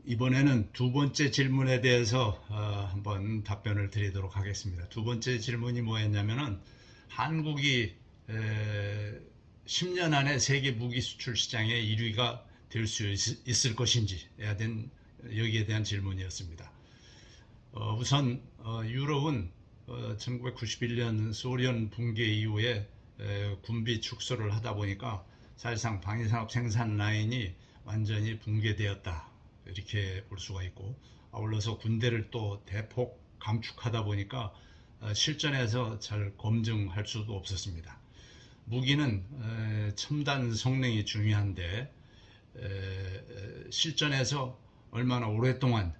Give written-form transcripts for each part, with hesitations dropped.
이번에는 두 번째 질문에 대해서 한번 답변을 드리도록 하겠습니다. 두 번째 질문이 뭐였냐면은 한국이 10년 안에 세계 무기 수출 시장의 1위가 될 수 있을 것인지에 대한 여기에 대한 질문이었습니다. 우선 유럽은 1991년 소련 붕괴 이후에 군비 축소를 하다 보니까 사실상 방위산업 생산 라인이 완전히 붕괴되었다, 이렇게 볼 수가 있고, 아울러서 군대를 또 대폭 감축하다 보니까 실전에서 잘 검증할 수도 없었습니다. 무기는 첨단 성능이 중요한데 실전에서 얼마나 오랫동안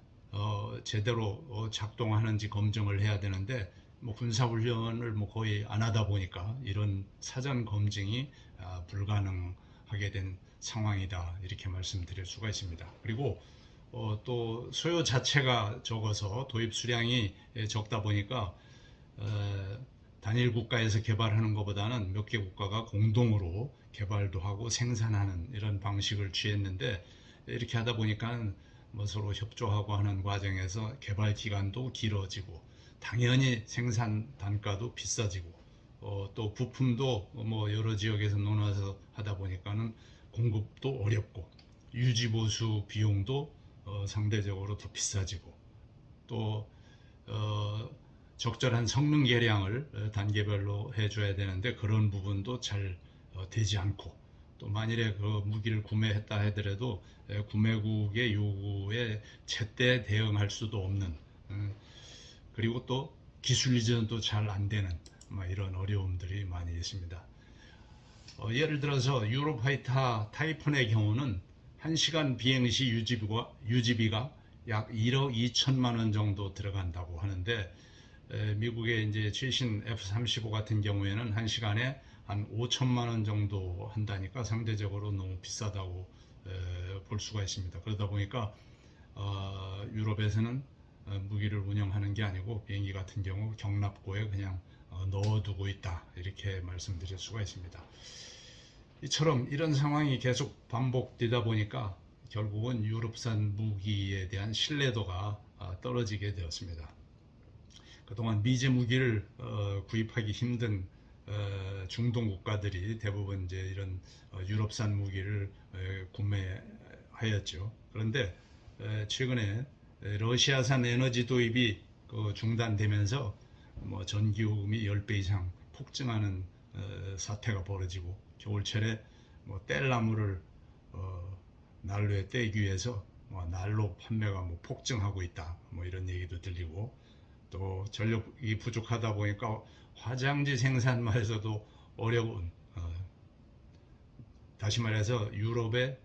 제대로 작동하는지 검증을 해야 되는데, 군사훈련을 거의 안 하다 보니까 이런 사전 검증이 불가능하게 된 상황이다, 이렇게 말씀드릴 수가 있습니다. 그리고 또 소요 자체가 적어서 도입 수량이 적다 보니까 단일 국가에서 개발하는 것보다는 몇 개 국가가 공동으로 개발도 하고 생산하는 이런 방식을 취했는데, 이렇게 하다 보니까 서로 협조하고 하는 과정에서 개발 기간도 길어지고 당연히 생산 단가도 비싸지고 또 부품도 여러 지역에서 나눠서 하다 보니까는 공급도 어렵고 유지 보수 비용도 상대적으로 더 비싸지고 또 적절한 성능 개량을 단계별로 해줘야 되는데 그런 부분도 잘 되지 않고, 또 만일에 그 무기를 구매했다 하더라도 구매국의 요구에 제때 대응할 수도 없는, 그리고 또 기술 이전도 잘 안 되는 이런 어려움들이 많이 있습니다. 예를 들어서 유로파이터 타이푼의 경우는 1시간 비행시 유지비가 약 1억 2천만 원 정도 들어간다고 하는데, 미국의 이제 최신 F-35 같은 경우에는 1시간에 한 5천만 원 정도 한다니까 상대적으로 너무 비싸다고 볼 수가 있습니다. 그러다 보니까 유럽에서는 무기를 운영하는 게 아니고 비행기 같은 경우 경납고에 그냥 넣어두고 있다, 이렇게 말씀드릴 수가 있습니다. 이처럼 이런 상황이 계속 반복되다 보니까 결국은 유럽산 무기에 대한 신뢰도가 떨어지게 되었습니다. 그동안 미제 무기를 구입하기 힘든 중동 국가들이 대부분 이제 이런 유럽산 무기를 구매하였죠. 그런데 최근에 러시아산 에너지 도입이 중단되면서 전기요금이 10배 이상 폭증하는 사태가 벌어지고, 겨울철에 뗄나무를 난로에 떼기 위해서 난로 판매가 폭증하고 있다, 이런 얘기도 들리고, 또 전력이 부족하다 보니까 화장지 생산만해서도 어려운, 다시 말해서 유럽의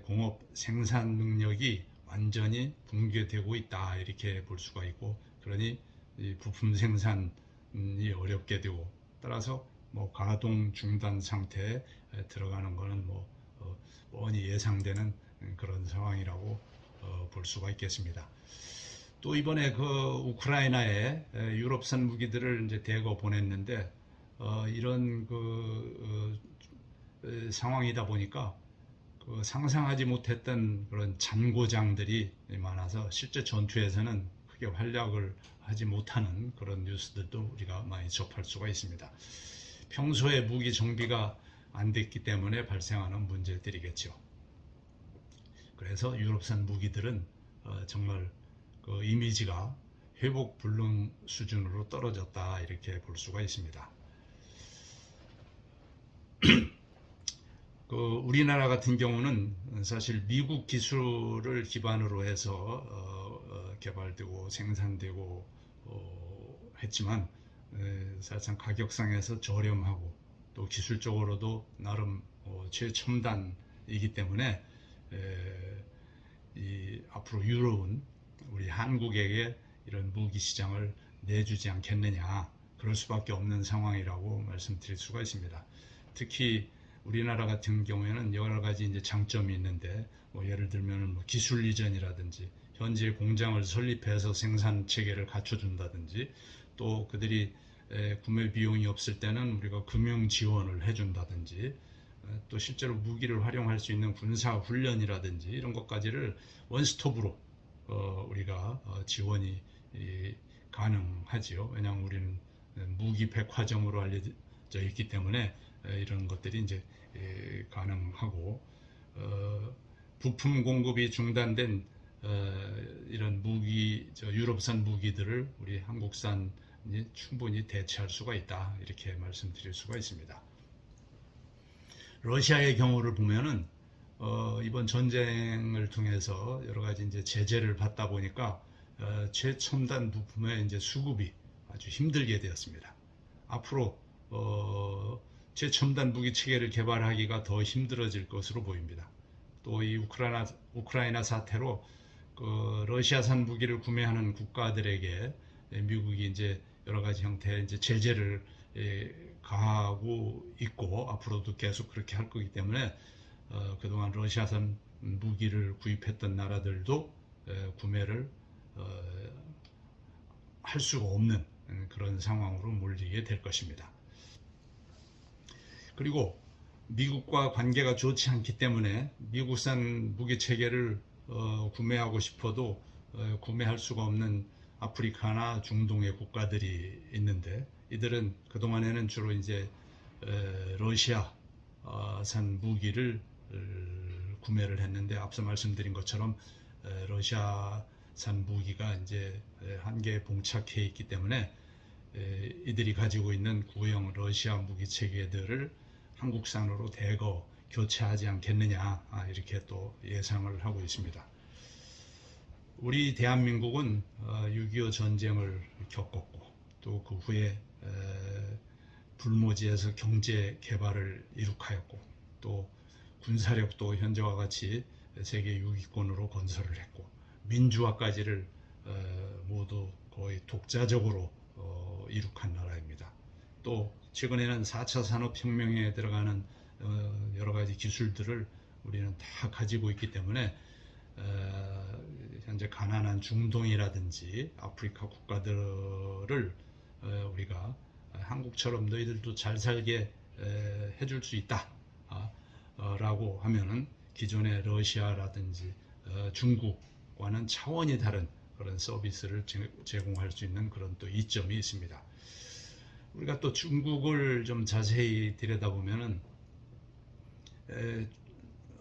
공업 생산 능력이 완전히 붕괴되고 있다, 이렇게 볼 수가 있고, 그러니 이 부품 생산이 어렵게 되고, 따라서 가동 중단 상태에 들어가는 것은 뻔히 예상되는 그런 상황이라고 볼 수가 있겠습니다. 또 이번에 우크라이나에 유럽산 무기들을 이제 대거 보냈는데 이런 상황이다 보니까 상상하지 못했던 그런 잔고장들이 많아서 실제 전투에서는 크게 활약을 하지 못하는 그런 뉴스들도 우리가 많이 접할 수가 있습니다. 평소에 무기 정비가 안 됐기 때문에 발생하는 문제들이겠죠. 그래서 유럽산 무기들은 정말 이미지가 회복 불능 수준으로 떨어졌다, 이렇게 볼 수가 있습니다. 우리나라 같은 경우는 사실 미국 기술을 기반으로 해서 개발되고 생산되고 했지만 사실상 가격상에서 저렴하고 또 기술적으로도 나름 최첨단이기 때문에 앞으로 유럽은 우리 한국에게 이런 무기 시장을 내주지 않겠느냐, 그럴 수밖에 없는 상황이라고 말씀드릴 수가 있습니다. 특히 우리나라 같은 경우에는 여러 가지 이제 장점이 있는데, 예를 들면 기술 이전이라든지 현재 공장을 설립해서 생산 체계를 갖춰준다든지, 또 그들이 구매 비용이 없을 때는 우리가 금융 지원을 해준다든지, 또 실제로 무기를 활용할 수 있는 군사 훈련이라든지 이런 것까지를 원스톱으로 우리가 지원이 가능하지요. 왜냐하면 우리는 무기 백화점으로 알려져 있기 때문에 이런 것들이 이제 가능하고, 부품 공급이 중단된 이런 유럽산 무기들을 우리 한국산이 충분히 대체할 수가 있다, 이렇게 말씀드릴 수가 있습니다. 러시아의 경우를 보면은 이번 전쟁을 통해서 여러 가지 이제 제재를 받다 보니까 최첨단 부품의 이제 수급이 아주 힘들게 되었습니다. 앞으로 최첨단 무기 체계를 개발하기가 더 힘들어질 것으로 보입니다. 또 이 우크라이나 사태로 러시아산 무기를 구매하는 국가들에게 미국이 이제 여러 가지 형태의 이제 제재를 가하고 있고, 앞으로도 계속 그렇게 할 거기 때문에 그동안 러시아산 무기를 구입했던 나라들도 구매를 할 수가 없는 그런 상황으로 몰리게 될 것입니다. 그리고 미국과 관계가 좋지 않기 때문에 미국산 무기 체계를 구매하고 싶어도 구매할 수가 없는 아프리카나 중동의 국가들이 있는데, 이들은 그동안에는 주로 이제 러시아산 무기를 구매를 했는데, 앞서 말씀드린 것처럼 러시아산 무기가 이제 한계에 봉착해 있기 때문에 이들이 가지고 있는 구형 러시아 무기 체계들을 한국산으로 대거 교체하지 않겠느냐, 이렇게 또 예상을 하고 있습니다. 우리 대한민국은 6.25 전쟁을 겪었고, 또 그 후에 불모지에서 경제 개발을 이룩하였고, 또 군사력도 현재와 같이 세계 6위권으로 건설을 했고, 민주화까지를 모두 거의 독자적으로 이룩한 나라입니다. 또 최근에는 4차 산업혁명에 들어가는 여러 가지 기술들을 우리는 다 가지고 있기 때문에 현재 가난한 중동이라든지 아프리카 국가들을 우리가 한국처럼 너희들도 잘 살게 해줄 수 있다 라고 하면은 기존의 러시아라든지 중국과는 차원이 다른 그런 서비스를 제공할 수 있는 그런 또 이점이 있습니다. 우리가 또 중국을 좀 자세히 들여다보면은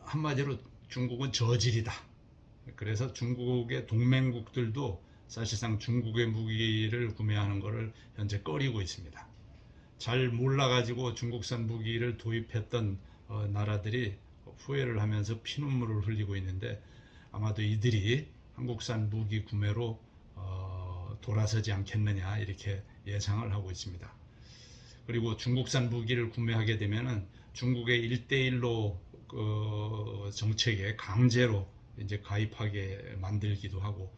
한마디로 중국은 저질이다. 그래서 중국의 동맹국들도 사실상 중국의 무기를 구매하는 것을 현재 꺼리고 있습니다. 잘 몰라가지고 중국산 무기를 도입했던 나라들이 후회를 하면서 피눈물을 흘리고 있는데, 아마도 이들이 한국산 무기 구매로 돌아서지 않겠느냐, 이렇게 예상을 하고 있습니다. 그리고 중국산 무기를 구매하게 되면은 중국의 1대1로 정책에 강제로 이제 가입하게 만들기도 하고,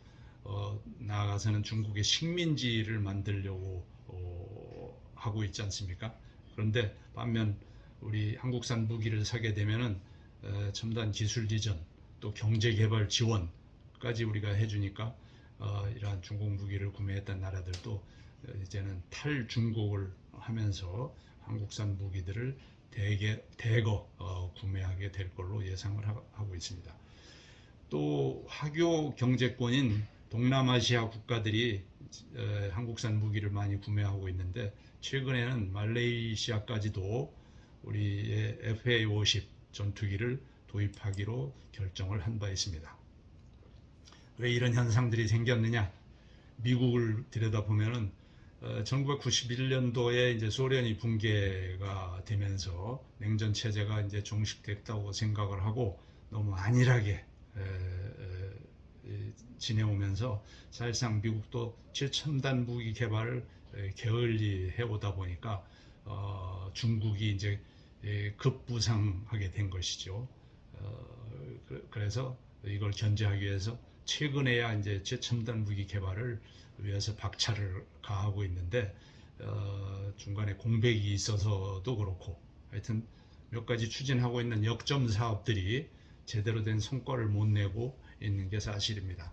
나아가서는 중국의 식민지를 만들려고 하고 있지 않습니까? 그런데 반면 우리 한국산 무기를 사게 되면은 첨단 기술 지원, 또 경제 개발 지원까지 우리가 해주니까 이러한 중국 무기를 구매했던 나라들도 이제는 탈중국을 하면서 한국산 무기들을 대거 구매하게 될 걸로 예상을 하고 있습니다. 또 화교 경제권인 동남아시아 국가들이 한국산 무기를 많이 구매하고 있는데, 최근에는 말레이시아까지도 우리의 FA-50 전투기를 도입하기로 결정을 한 바 있습니다. 왜 이런 현상들이 생겼느냐? 미국을 들여다보면은 1991년도에 이제 소련이 붕괴가 되면서 냉전 체제가 이제 종식됐다고 생각을 하고 너무 안일하게 지내오면서, 사실상 미국도 최첨단 무기 개발을 게을리 해오다 보니까 중국이 이제 급부상하게 된 것이죠. 그래서 이걸 견제하기 위해서 최근에야 이제 최첨단 무기 개발을 위해서 박차를 가하고 있는데, 중간에 공백이 있어서도 그렇고, 하여튼 몇 가지 추진하고 있는 역점 사업들이 제대로 된 성과를 못 내고 있는 게 사실입니다.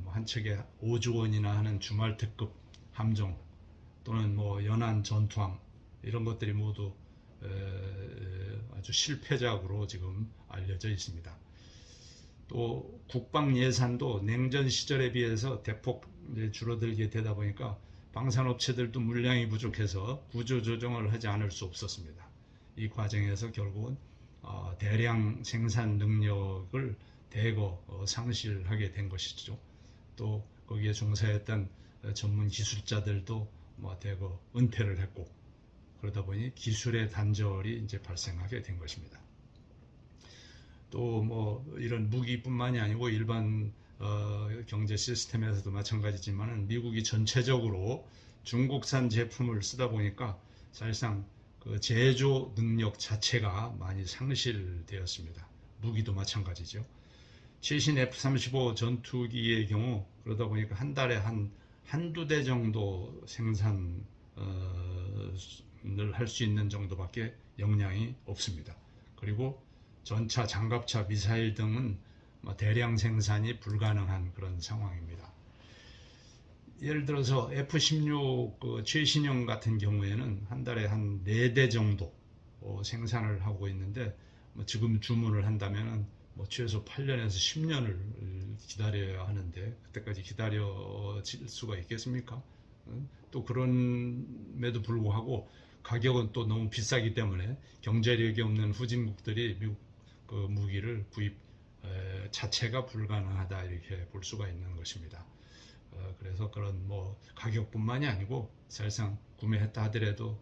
한 척에 5조 원이나 하는 주말 특급 함정, 또는 뭐 연안 전투함, 이런 것들이 모두 아주 실패작으로 지금 알려져 있습니다. 또 국방 예산도 냉전 시절에 비해서 대폭 줄어들게 되다 보니까 방산업체들도 물량이 부족해서 구조조정을 하지 않을 수 없었습니다. 이 과정에서 결국은 대량 생산 능력을 대거 상실하게 된 것이죠. 또 거기에 종사했던 전문 기술자들도 대거 은퇴를 했고, 그러다 보니 기술의 단절이 이제 발생하게 된 것입니다. 또 이런 무기뿐만이 아니고 일반 경제 시스템에서도 마찬가지지만 미국이 전체적으로 중국산 제품을 쓰다 보니까 사실상 그 제조 능력 자체가 많이 상실되었습니다. 무기도 마찬가지죠. 최신 F-35 전투기의 경우 그러다 보니까 한 달에 한두 대 정도 생산을 할 수 있는 정도밖에 역량이 없습니다. 그리고 전차, 장갑차, 미사일 등은 대량 생산이 불가능한 그런 상황입니다. 예를 들어서 F-16 그 최신형 같은 경우에는 한 달에 한 4대 정도 생산을 하고 있는데 지금 주문을 한다면 최소 8년에서 10년을 기다려야 하는데 그때까지 기다려질 수가 있겠습니까? 또 그럼에도 불구하고 가격은 또 너무 비싸기 때문에 경제력이 없는 후진국들이 미국 그 무기를 구입 자체가 불가능하다 이렇게 볼 수가 있는 것입니다. 그래서 그런 가격뿐만이 아니고 사실상 구매했다 하더라도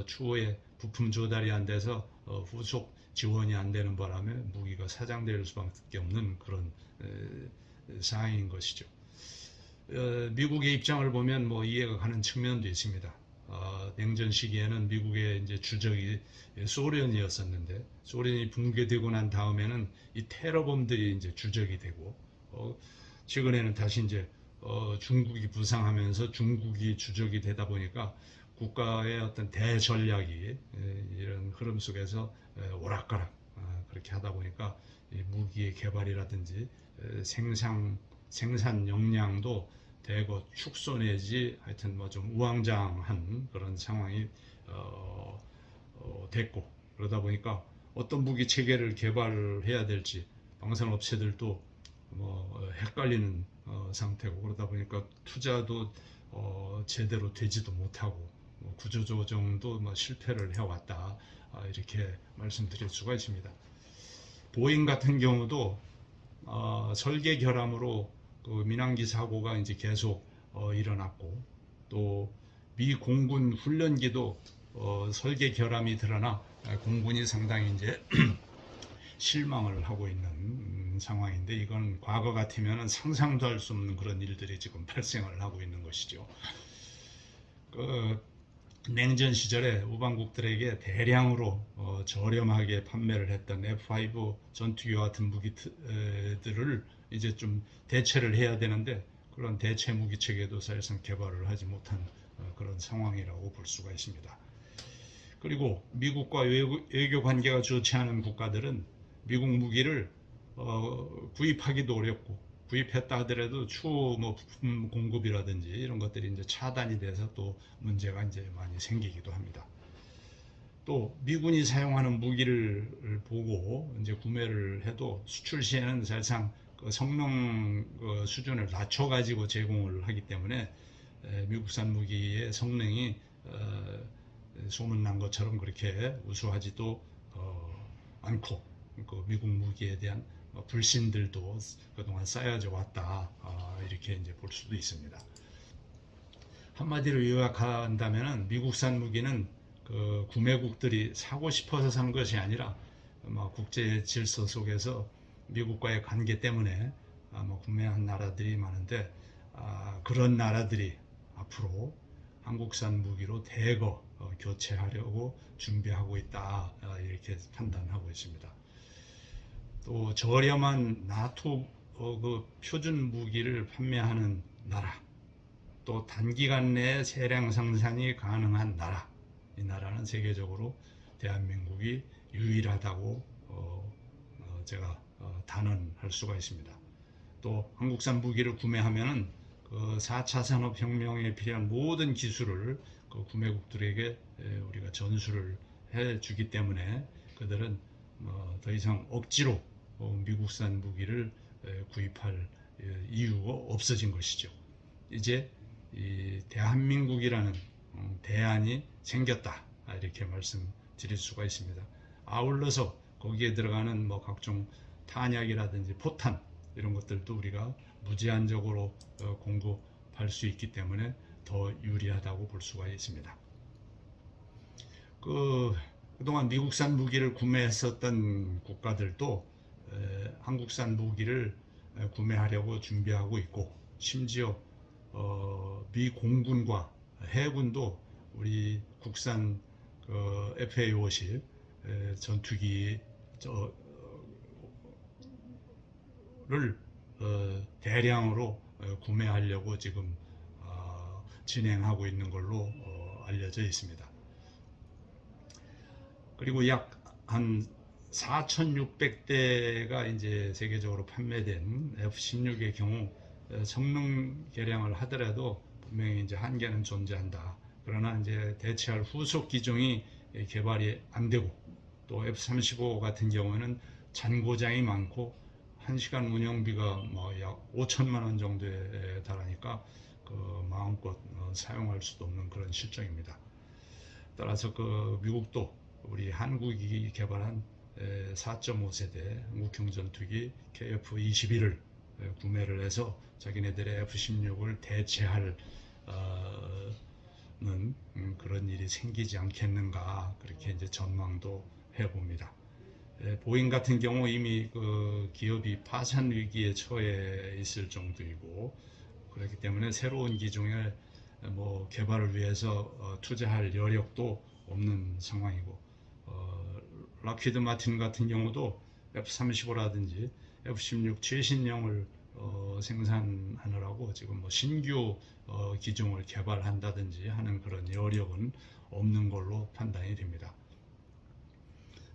추후에 부품 조달이 안 돼서 후속 지원이 안 되는 바람에 무기가 사장될 수밖에 없는 그런 상황인 것이죠. 미국의 입장을 보면 이해가 가는 측면도 있습니다. 냉전 시기에는 미국의 이제 주적이 소련이었었는데 소련이 붕괴되고 난 다음에는 이 테러범들이 이제 주적이 되고 최근에는 다시 이제 중국이 부상하면서 중국이 주적이 되다 보니까 국가의 어떤 대전략이 이런 흐름 속에서 오락가락 그렇게 하다 보니까 이 무기의 개발이라든지 생산 역량도 대거 축소 내지 하여튼 좀 우왕좌왕한 그런 상황이 됐고, 그러다 보니까 어떤 무기 체계를 개발해야 될지 방산업체들도 헷갈리는 상태고, 그러다 보니까 투자도 제대로 되지도 못하고 구조조정도 실패를 해왔다 이렇게 말씀드릴 수가 있습니다. 보잉 같은 경우도 설계 결함으로 그 민항기 사고가 이제 계속 일어났고, 또 미 공군 훈련기도 설계 결함이 드러나 공군이 상당히 이제 실망을 하고 있는 상황인데, 이건 과거 같으면 상상도 할 수 없는 그런 일들이 지금 발생을 하고 있는 것이죠. 냉전 시절에 우방국들에게 대량으로 저렴하게 판매를 했던 F-5 전투기와 같은 무기들을 이제 좀 대체를 해야 되는데 그런 대체 무기 체계도 사실상 개발을 하지 못한 그런 상황이라고 볼 수가 있습니다. 그리고 미국과 외교 관계가 좋지 않은 국가들은 미국 무기를 구입하기도 어렵고, 구입했다 하더라도 추후 부품 공급이라든지 이런 것들이 이제 차단이 돼서 또 문제가 이제 많이 생기기도 합니다. 또 미군이 사용하는 무기를 보고 이제 구매를 해도 수출 시에는 사실상 그 성능 수준을 낮춰 가지고 제공을 하기 때문에 미국산 무기의 성능이 소문난 것처럼 그렇게 우수하지도 않고, 그 미국 무기에 대한 불신들도 그동안 쌓여져 왔다 이렇게 이제 볼 수도 있습니다. 한마디로 요약한다면은 미국산 무기는 그 구매국들이 사고 싶어서 산 것이 아니라 국제 질서 속에서 미국과의 관계 때문에 구매한 나라들이 많은데, 그런 나라들이 앞으로 한국산 무기로 대거 교체하려고 준비하고 있다 이렇게 판단하고 있습니다. 또 저렴한 나토 그 표준 무기를 판매하는 나라, 또 단기간 내에 세량 생산이 가능한 나라, 이 나라는 세계적으로 대한민국이 유일하다고 제가 단언할 수가 있습니다. 또 한국산 무기를 구매하면은 그 4차 산업혁명에 필요한 모든 기술을 그 구매국들에게 우리가 전수를 해주기 때문에 그들은 더 이상 억지로 미국산 무기를 구입할 이유가 없어진 것이죠. 이제 이 대한민국이라는 대안이 생겼다, 이렇게 말씀드릴 수가 있습니다. 아울러서 거기에 들어가는 각종 탄약이라든지 포탄 이런 것들도 우리가 무제한적으로 공급할 수 있기 때문에 더 유리하다고 볼 수가 있습니다. 그동안 미국산 무기를 구매했었던 국가들도 한국산 무기를 구매하려고 준비하고 있고, 심지어 미 공군과 해군도 우리 국산 FA-50 전투기를 대량으로 구매하려고 지금 진행하고 있는 걸로 알려져 있습니다. 그리고 약 한 4,600대가 이제 세계적으로 판매된 F-16의 경우 성능 개량을 하더라도 분명히 이제 한계는 존재한다. 그러나 이제 대체할 후속 기종이 개발이 안 되고, 또 F-35 같은 경우는 잔고장이 많고 1시간 운영비가 약 5천만 원 정도에 달하니까 마음껏 사용할 수도 없는 그런 실정입니다. 따라서 미국도 우리 한국이 개발한 4.5세대 한국형 전투기 KF-21을 구매를 해서 자기네들의 F-16을 대체할 그런 일이 생기지 않겠는가, 그렇게 이제 전망도 해봅니다. 보잉 같은 경우 이미 기업이 파산 위기에 처해 있을 정도이고, 그렇기 때문에 새로운 기종의 개발을 위해서 투자할 여력도 없는 상황이고, 락히드 마틴 같은 경우도 F-35라든지 F-16 최신형을 생산하느라고 지금 신규 기종을 개발한다든지 하는 그런 여력은 없는 걸로 판단이 됩니다.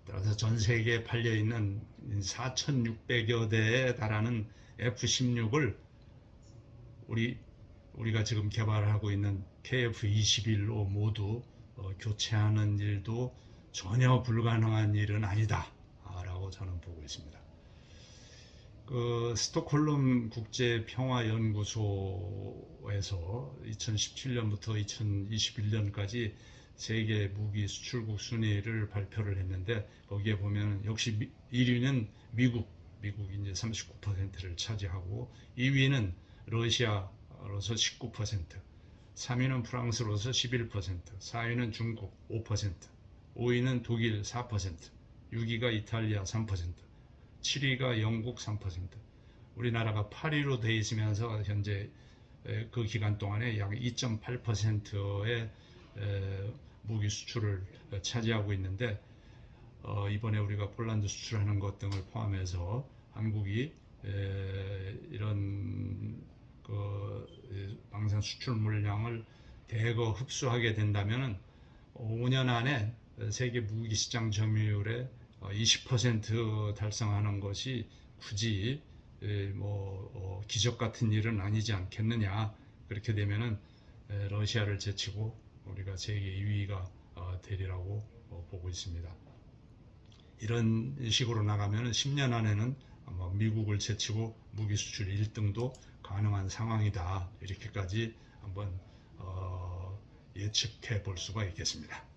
따라서 전 세계에 팔려 있는 4,600여 대에 달하는 F-16을 우리가 지금 개발하고 있는 KF-21로 모두 교체하는 일도 전혀 불가능한 일은 아니다 라고 저는 보고 있습니다. 스톡홀름 국제평화연구소에서 2017년부터 2021년까지 세계 무기 수출국 순위를 발표를 했는데, 거기에 보면 역시 1위는 미국이 이제 39%를 차지하고, 2위는 러시아로서 19%, 3위는 프랑스로서 11%, 4위는 중국 5%, 5위는 독일 4%, 6위가 이탈리아 3%, 7위가 영국 3%, 우리나라가 8위로 돼 있으면서 현재 그 기간 동안에 약 2.8%의 무기 수출을 차지하고 있는데, 이번에 우리가 폴란드 수출하는 것 등을 포함해서 한국이 이런 방산 수출 물량을 대거 흡수하게 된다면 5년 안에 세계 무기 시장 점유율의 20% 달성하는 것이 굳이 기적 같은 일은 아니지 않겠느냐. 그렇게 되면은 러시아를 제치고 우리가 세계 2위가 되리라고 보고 있습니다. 이런 식으로 나가면 10년 안에는 아마 미국을 제치고 무기 수출 1등도 가능한 상황이다. 이렇게까지 한번 예측해 볼 수가 있겠습니다.